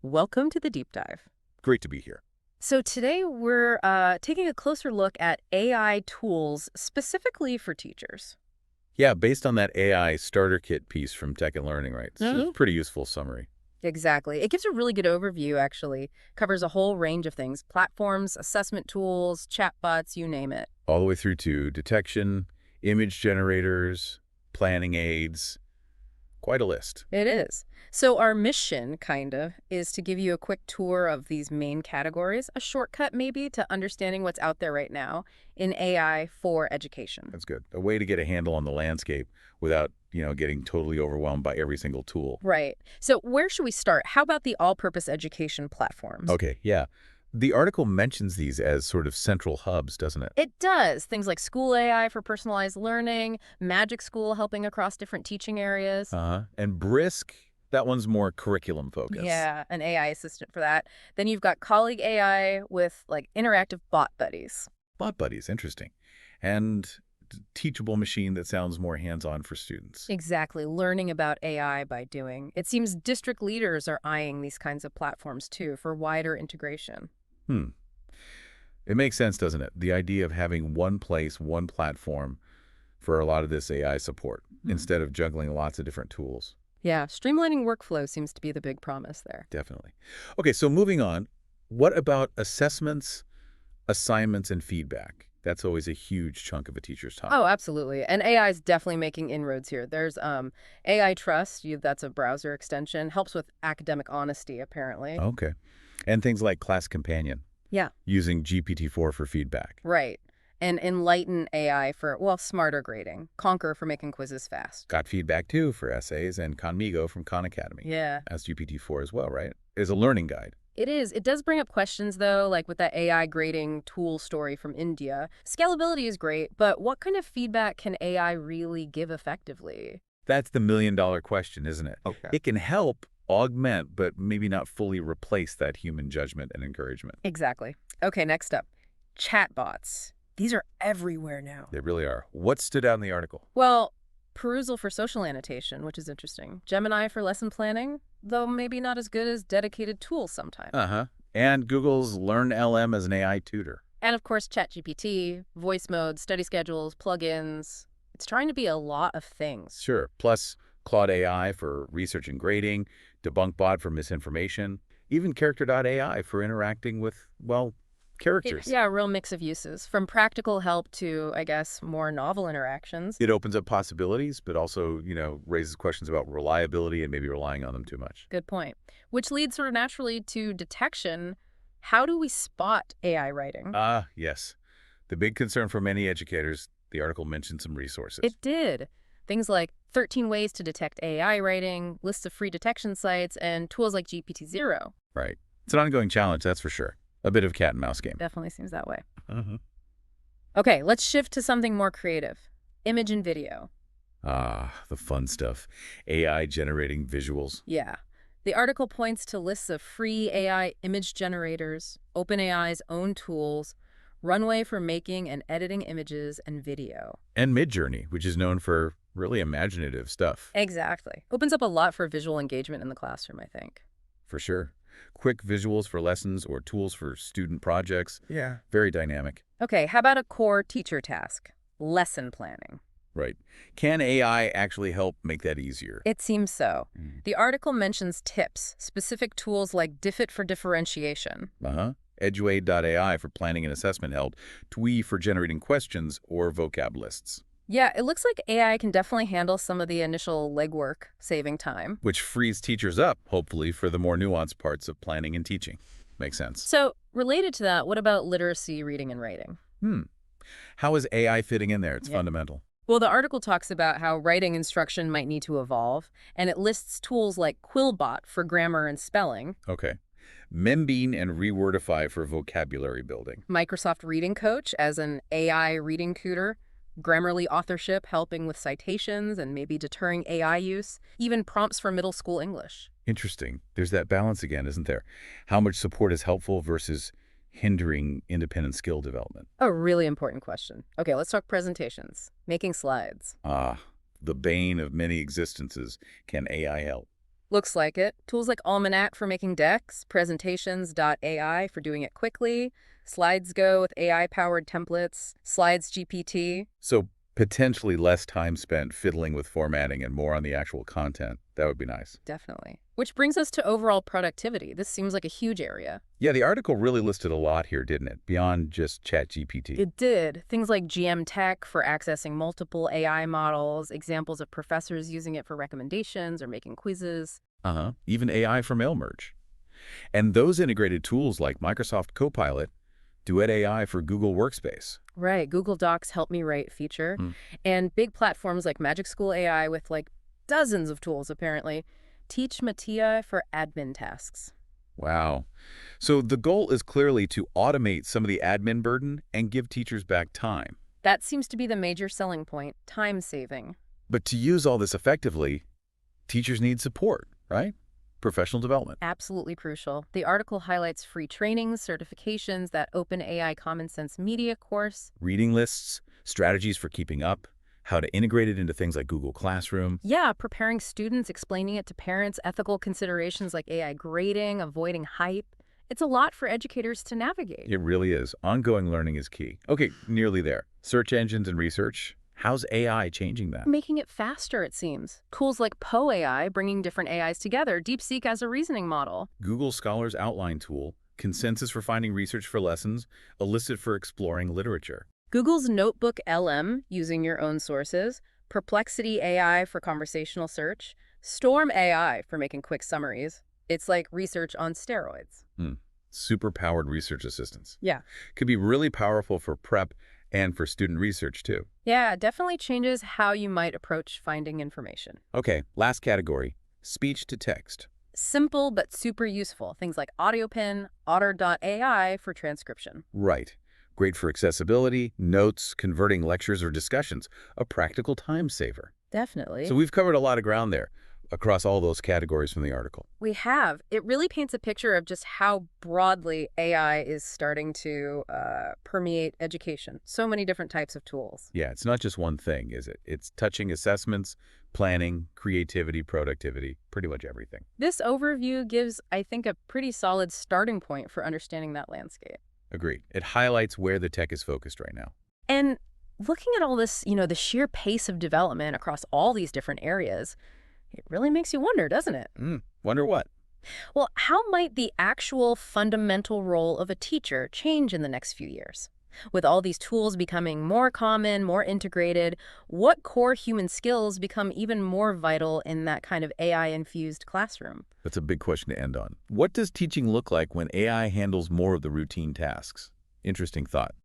Welcome to the deep dive. Great to be here. So today we're taking a closer look at AI tools specifically for teachers. Yeah, based on that AI starter kit piece from Tech and Learning, right? It's a Hmm. pretty useful summary. Exactly. It gives a really good overview, actually. Covers a whole range of things: platforms, assessment tools, chatbots, you name it. All the way through to detection, image generators, planning aids, quite a list. It is. So our mission, kind of, is to give you a quick tour of these main categories, a shortcut maybe to understanding what's out there right now in AI for education. That's good. A way to get a handle on the landscape without, getting totally overwhelmed by every single tool. Right. So where should we start? How about the all-purpose education platforms? Okay, yeah. The article mentions these as sort of central hubs, doesn't it? It does. Things like School AI for personalized learning, Magic School helping across different teaching areas. Uh-huh. And Brisk, that one's more curriculum focused. Yeah, an AI assistant for that. Then you've got Colleague AI with like interactive bot buddies. Bot Buddies, interesting. And teachable machine that sounds more hands-on for students. Exactly, learning about AI by doing. It seems district leaders are eyeing these kinds of platforms too for wider integration. Hmm. It makes sense, doesn't it? The idea of having one place, one platform for a lot of this AI support instead of juggling lots of different tools. Yeah, streamlining workflow seems to be the big promise there. Definitely. Okay, so moving on, what about assessments, assignments, and feedback? That's always a huge chunk of a teacher's time. Oh, absolutely. And AI is definitely making inroads here. There's AI Trust, that's a browser extension, helps with academic honesty, apparently. Okay. And things like Class Companion, Yeah, using GPT-4 for feedback. right. And Enlighten AI for, well, smarter grading. Conquer for making quizzes fast. Got feedback, too, for essays, and Conmigo from Khan Academy. Yeah, As GPT-4 as well, right? Is a learning guide. it is. It does bring up questions, though, like with that AI grading tool story from India. Scalability is great, but what kind of feedback can AI really give effectively? That's the million-dollar question, isn't it? Okay. It can help augment, but maybe not fully replace that human judgment and encouragement. Exactly. Okay, next up. Chatbots. These are everywhere now. They really are. What stood out in the article? Well, Perusal for social annotation, which is interesting. Gemini for lesson planning, though maybe not as good as dedicated tools sometimes. Uh-huh. And Google's Learn LM as an AI tutor. And of course, ChatGPT, voice mode, study schedules, plugins. It's trying to be a lot of things. Sure. Plus Claude AI for research and grading, DebunkBot for misinformation, even Character.ai for interacting with, well, characters. Yeah, a real mix of uses, from practical help to, I guess, more novel interactions. It opens up possibilities, but also, raises questions about reliability and maybe relying on them too much. Good point. Which leads sort of naturally to detection. How do we spot AI writing? Ah, yes. The big concern for many educators, the article mentioned some resources. It did. Things like 13 ways to detect AI writing, lists of free detection sites, and tools like GPT-0. Right. It's an ongoing challenge, that's for sure. A bit of cat and mouse game. Definitely seems that way. Uh-huh. Okay, let's shift to something more creative. Image and video. Ah, the fun stuff. AI generating visuals. Yeah. The article points to lists of free AI image generators, OpenAI's own tools, Runway for making and editing images and video. And Midjourney, which is known for really imaginative stuff. Exactly. Opens up a lot for visual engagement in the classroom, I think. For sure. Quick visuals for lessons or tools for student projects. Yeah. Very dynamic. Okay, how about a core teacher task? Lesson planning. Right. Can AI actually help make that easier? It seems so. The article mentions tips, specific tools like Diffit for differentiation. Uh-huh. Eduaid.ai for planning and assessment help, Twee for generating questions, or vocab lists. Yeah, it looks like AI can definitely handle some of the initial legwork, saving time. Which frees teachers up, hopefully, for the more nuanced parts of planning and teaching. Makes sense. So, related to that, what about literacy, reading, and writing? How is AI fitting in there? It's Yeah. fundamental. Well, the article talks about how writing instruction might need to evolve, and it lists tools like Quillbot for grammar and spelling, Okay. Membean and Rewordify for vocabulary building. Microsoft Reading Coach as an AI reading tutor, Grammarly authorship helping with citations and maybe deterring AI use, even prompts for middle school English. Interesting. There's that balance again, isn't there? How much support is helpful versus hindering independent skill development? A really important question. Okay, let's talk presentations. Making slides. Ah, the bane of many existences. Can AI help? Looks like it. Tools like Almanac for making decks, presentations.ai for doing it quickly, SlidesGo with AI-powered templates, Slides GPT. So potentially less time spent fiddling with formatting and more on the actual content. That would be nice. Definitely. Which brings us to overall productivity. This seems like a huge area. Yeah, the article really listed a lot here, didn't it? Beyond just ChatGPT. It did. Things like GM Tech for accessing multiple AI models, examples of professors using it for recommendations or making quizzes. Uh-huh. Even AI for mail merge. And those integrated tools like Microsoft Copilot, Duet AI for Google Workspace. Right, Google Docs Help Me Write feature, Hmm. and big platforms like Magic School AI with like dozens of tools apparently. Teach Mattia for admin tasks. Wow. So the goal is clearly to automate some of the admin burden and give teachers back time. That seems to be the major selling point, time saving. But to use all this effectively, teachers need support, right? Professional development. Absolutely crucial. The article highlights free trainings, certifications, that OpenAI Common Sense Media course. Reading lists, strategies for keeping up, how to integrate it into things like Google Classroom. Yeah, preparing students, explaining it to parents, ethical considerations like AI grading, avoiding hype. It's a lot for educators to navigate. It really is. Ongoing learning is key. Okay, nearly there. Search engines and research. How's AI changing that? Making it faster, it seems. Tools like Poe AI bringing different AIs together, DeepSeek as a reasoning model. Google Scholar's outline tool, consensus for finding research for lessons, Elicit for exploring literature. Google's NotebookLM, using your own sources, Perplexity AI for conversational search, Storm AI for making quick summaries. It's like research on steroids. Hmm. Super-powered research assistants. Yeah. Could be really powerful for prep and for student research, too. Yeah, it definitely changes how you might approach finding information. Okay, last category, speech to text. Simple but super useful. Things like AudioPin, Otter.ai for transcription. Right. Great for accessibility, notes, converting lectures or discussions. A practical time saver. Definitely. So we've covered a lot of ground there across all those categories from the article. We have. It really paints a picture of just how broadly AI is starting to permeate education. So many different types of tools. Yeah, it's not just one thing, is it? It's touching assessments, planning, creativity, productivity, pretty much everything. This overview gives, I think, a pretty solid starting point for understanding that landscape. Agreed. It highlights where the tech is focused right now. And looking at all this, the sheer pace of development across all these different areas, it really makes you wonder, doesn't it? Wonder what? Well, how might the actual fundamental role of a teacher change in the next few years? With all these tools becoming more common, more integrated, what core human skills become even more vital in that kind of AI-infused classroom? That's a big question to end on. What does teaching look like when AI handles more of the routine tasks? Interesting thought.